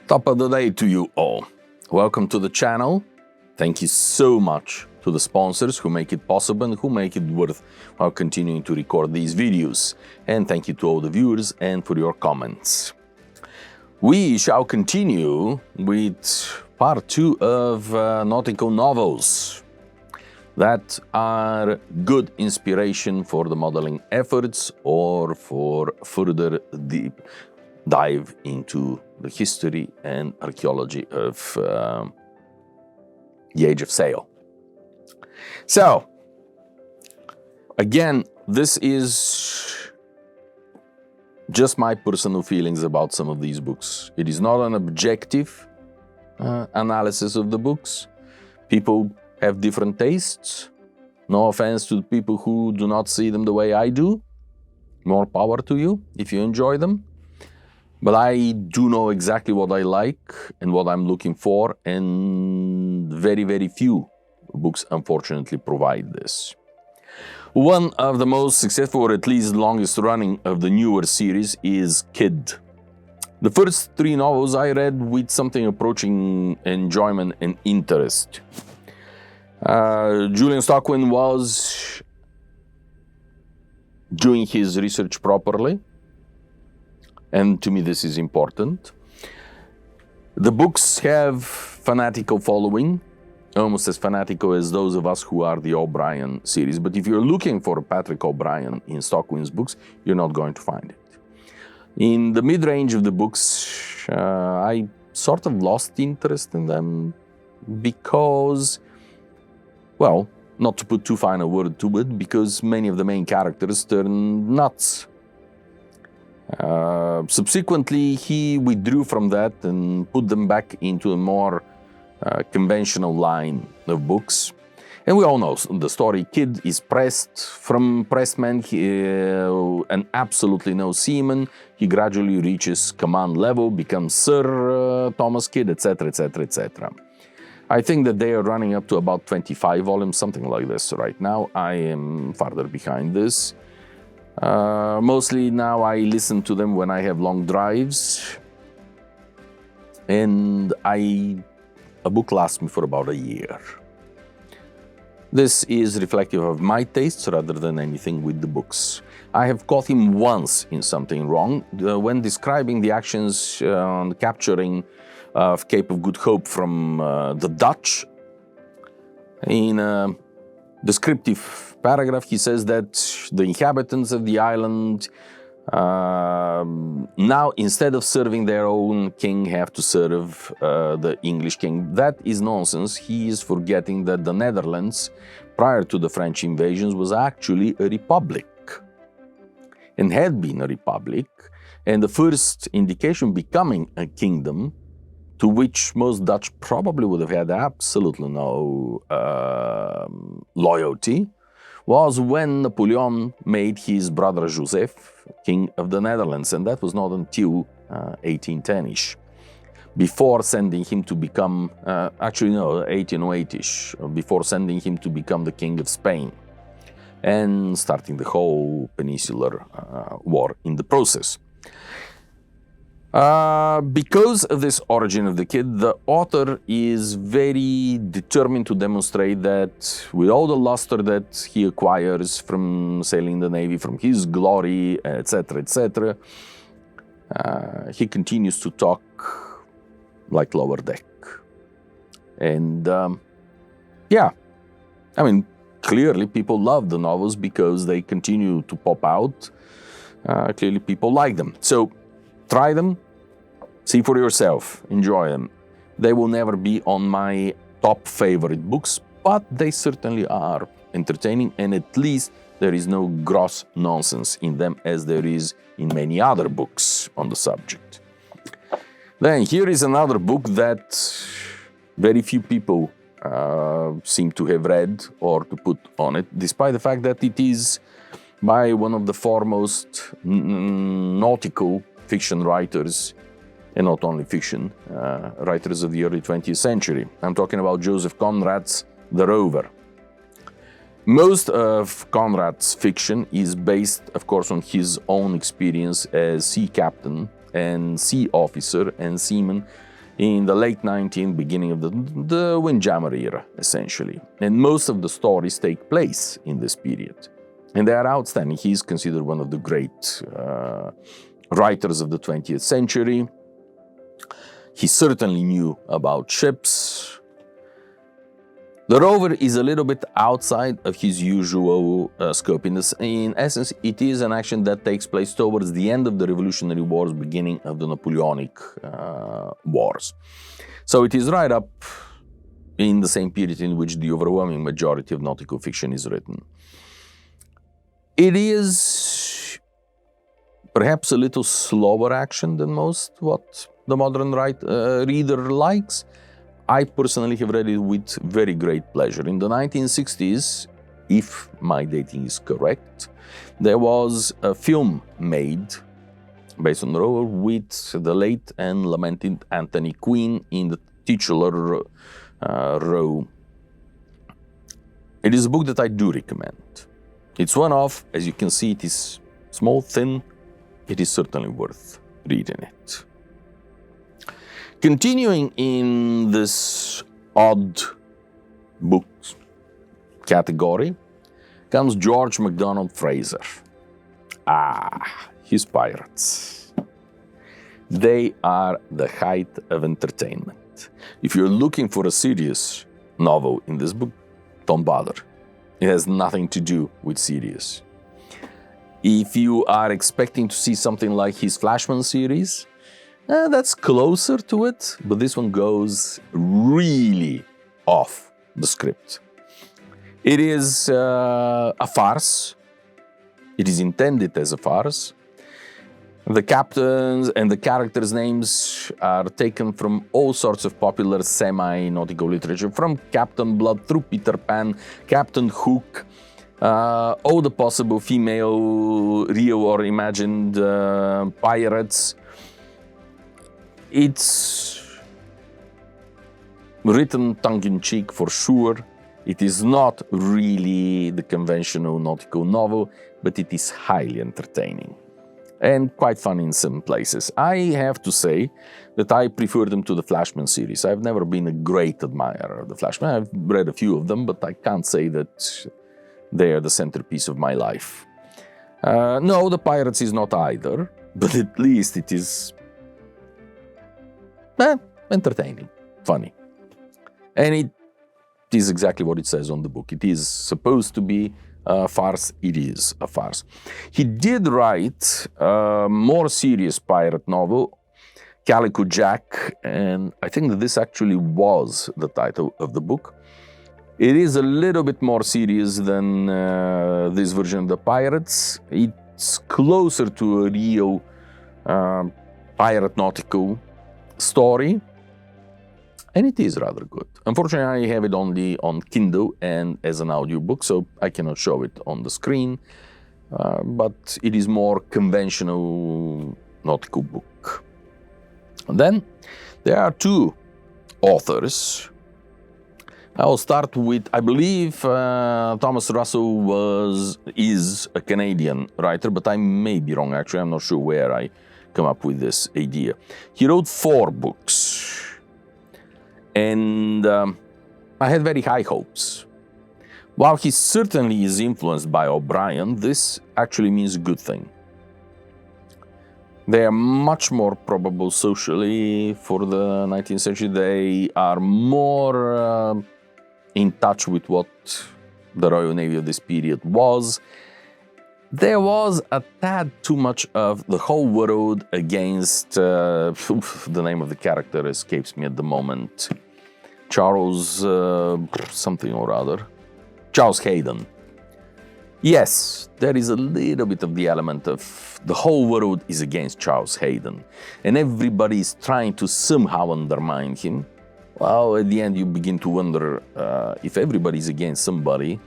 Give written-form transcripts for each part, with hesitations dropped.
Top of the day to you all. Welcome to the channel. Thank you so much to the sponsors who make it possible and who make it worth while continuing to record these videos. And thank you to all the viewers and for your comments. We shall continue with part 2 of nautical novels that are good inspiration for the modeling efforts or for further deep dive into the history and archaeology of the Age of Sail. So, again, this is just my personal feelings about some of these books. It is not an objective analysis of the books. People have different tastes. No offense to the people who do not see them the way I do. More power to you if you enjoy them. But I do know exactly what I like and what I'm looking for, and very, very few books unfortunately provide this. One of the most successful, or at least longest running, of the newer series is Kid. The first 3 novels I read with something approaching enjoyment and interest. Julian Stockwin was doing his research properly. And to me, this is important. The books have fanatical following, almost as fanatical as those of us who are the O'Brien series. But if you're looking for Patrick O'Brien in Stockwin's books, you're not going to find it. In the mid-range of the books, I sort of lost interest in them because, well, not to put too fine a word to it, because many of the main characters turn nuts. Subsequently, he withdrew from that and put them back into a more conventional line of books. And we all know the story. Kidd is pressed from pressman and absolutely no seaman. He gradually reaches command level, becomes Sir Thomas Kidd, etc., etc., etc. I think that they are running up to about 25 volumes, something like this right now. I am farther behind this. Mostly now I listen to them when I have long drives, and a book lasts me for about a year. This is reflective of my tastes rather than anything with the books. I have caught him once in something wrong when describing the actions on the capturing of Cape of Good Hope from the Dutch. In a descriptive paragraph, he says that the inhabitants of the island now, instead of serving their own king, have to serve the English king. That is nonsense. He is forgetting that the Netherlands, prior to the French invasions, was actually a republic and had been a republic, and the first indication becoming a kingdom, to which most Dutch probably would have had absolutely no loyalty, was when Napoleon made his brother Joseph king of the Netherlands, and that was not until 1810-ish. Before sending him to become, 1808-ish, before sending him to become the king of Spain and starting the whole peninsular war in the process. Because of this origin of the Kid, the author is very determined to demonstrate that with all the luster that he acquires from sailing the Navy, from his glory, etc., etc., he continues to talk like lower deck. And yeah, I mean, clearly people love the novels because they continue to pop out. Clearly people like them. So try them. See for yourself, enjoy them. They will never be on my top favorite books, but they certainly are entertaining, and at least there is no gross nonsense in them as there is in many other books on the subject. Then here is another book that very few people seem to have read or to put on it, despite the fact that it is by one of the foremost nautical fiction writers, and not only fiction, writers of the early 20th century. I'm talking about Joseph Conrad's The Rover. Most of Conrad's fiction is based, of course, on his own experience as sea captain and sea officer and seaman in the late 19th, beginning of the Windjammer era, essentially. And most of the stories take place in this period. And they are outstanding. He's considered one of the great writers of the 20th century. He certainly knew about ships. The Rover is a little bit outside of his usual scope. In essence, it is an action that takes place towards the end of the Revolutionary Wars, beginning of the Napoleonic Wars. So it is right up in the same period in which the overwhelming majority of nautical fiction is written. It is perhaps a little slower action than most what the modern reader likes. I personally have read it with very great pleasure. In the 1960s, if my dating is correct, there was a film made based on Rover with the late and lamented Anthony Quinn in the titular role. It is a book that I do recommend. It's one-off. As you can see, it is small, thin. It is certainly worth reading it. Continuing in this odd books category comes George Macdonald Fraser. His pirates. They are the height of entertainment. If you're looking for a serious novel in this book, don't bother. It has nothing to do with serious. If you are expecting to see something like his Flashman series, that's closer to it, but this one goes really off the script. It is a farce. It is intended as a farce. The captains and the characters' names are taken from all sorts of popular semi-nautical literature, from Captain Blood through Peter Pan, Captain Hook, all the possible female, real or imagined pirates. It's written tongue-in-cheek for sure. It is not really the conventional nautical novel, but it is highly entertaining and quite fun in some places. I have to say that I prefer them to the Flashman series. I've never been a great admirer of the Flashman. I've read a few of them, but I can't say that they are the centerpiece of my life. No, the Pirates is not either, but at least it is entertaining, funny. And it is exactly what it says on the book. It is supposed to be a farce. It is a farce. He did write a more serious pirate novel, Calico Jack, and I think that this actually was the title of the book. It is a little bit more serious than this version of the Pirates. It's closer to a real pirate nautical story, and it is rather good. Unfortunately, I have it only on Kindle and as an audiobook, so I cannot show it on the screen, but it is more conventional nautical book. And then there are two authors. I will start with, I believe Thomas Russell is a Canadian writer, but I may be wrong actually. I'm not sure where I come up with this idea. He wrote 4 books, and I had very high hopes. While he certainly is influenced by O'Brien, this actually means a good thing. They are much more probable socially for the 19th century. They are more in touch with what the Royal Navy of this period was. There was a tad too much of the whole world against, the name of the character escapes me at the moment, Charles something or other, Charles Hayden. Yes, there is a little bit of the element of the whole world is against Charles Hayden, and everybody is trying to somehow undermine him. Well, at the end you begin to wonder if everybody is against somebody,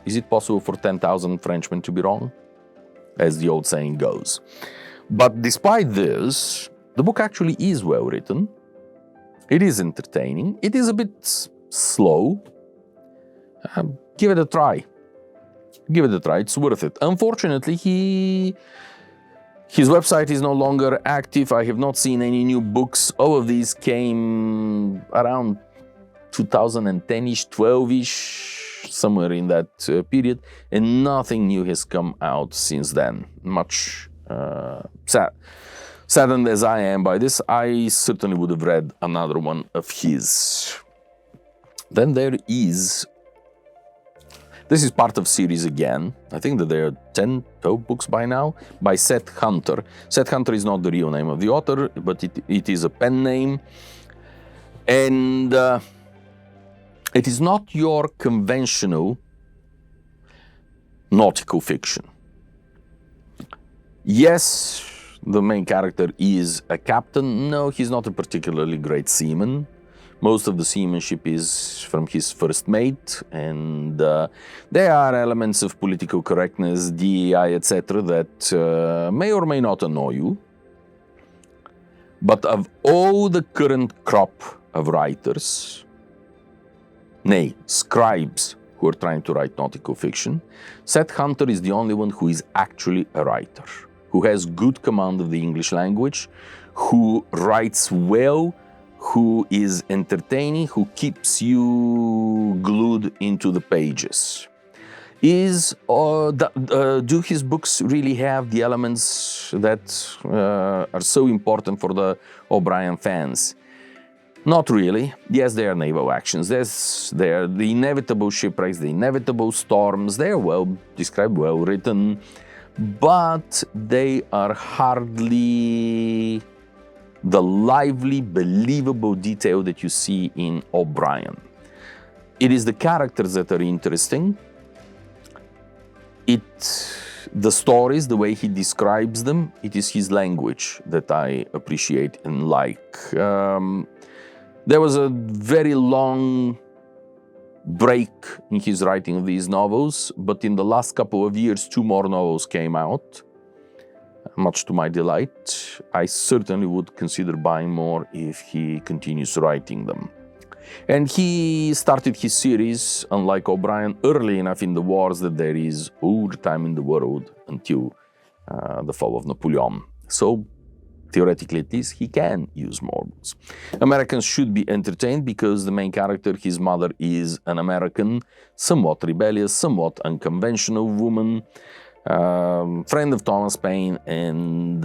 is it possible for 10,000 Frenchmen to be wrong? As the old saying goes. But despite this, the book actually is well written. It is entertaining. It is a bit slow. Give it a try. Give it a try. It's worth it. Unfortunately, he His website is no longer active. I have not seen any new books. All of these came around 2010-ish, 12-ish, somewhere in that period, and nothing new has come out since then. Much saddened as I am by this, I certainly would have read another one of his. Then there is, this is part of series again. I think that there are 10, 12 books by now, by Seth Hunter. Seth Hunter is not the real name of the author, but it is a pen name. And it is not your conventional nautical fiction. Yes, the main character is a captain. No, he's not a particularly great seaman. Most of the seamanship is from his first mate, and there are elements of political correctness, DEI, etc. that may or may not annoy you. But of all the current crop of writers, nay, scribes who are trying to write nautical fiction, Seth Hunter is the only one who is actually a writer, who has good command of the English language, who writes well, who is entertaining, who keeps you glued into the pages. Do his books really have the elements that are so important for the O'Brien fans? Not really. Yes, there are naval actions. There are the inevitable shipwrecks, the inevitable storms. They are well described, well written, but they are hardly the lively, believable detail that you see in O'Brien. It is the characters that are interesting. The stories, the way he describes them, it is his language that I appreciate and like. There was a very long break in his writing of these novels, but in the last couple of years, 2 more novels came out. Much to my delight. I certainly would consider buying more if he continues writing them. And he started his series, unlike O'Brien, early enough in the wars that there is all the time in the world until the fall of Napoleon. So, theoretically at least, he can use more books. Americans should be entertained because the main character, his mother, is an American, somewhat rebellious, somewhat unconventional woman, friend of Thomas Paine and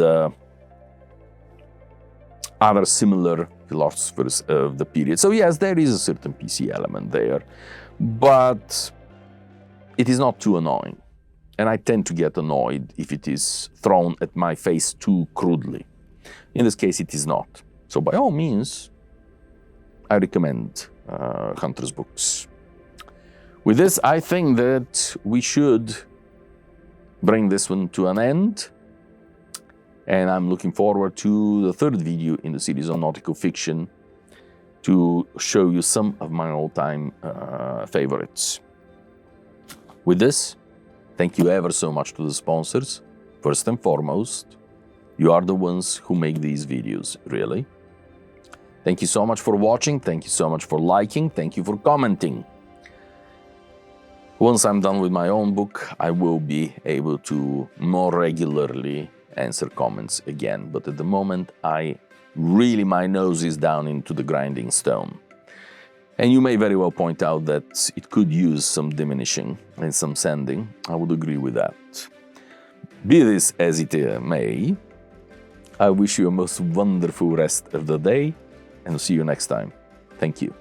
other similar philosophers of the period. So yes, there is a certain PC element there, but it is not too annoying. And I tend to get annoyed if it is thrown at my face too crudely. In this case, it is not. So by all means, I recommend Hunter's books. With this, I think that we should bring this one to an end, and I'm looking forward to the 3rd video in the series on nautical fiction to show you some of my all-time favorites. With this, thank you ever so much to the sponsors. First and foremost, you are the ones who make these videos, really. Thank you so much for watching, thank you so much for liking, thank you for commenting. Once I'm done with my own book, I will be able to more regularly answer comments again. But at the moment, my nose is down into the grinding stone. And you may very well point out that it could use some diminishing and some sanding. I would agree with that. Be this as it may, I wish you a most wonderful rest of the day and see you next time. Thank you.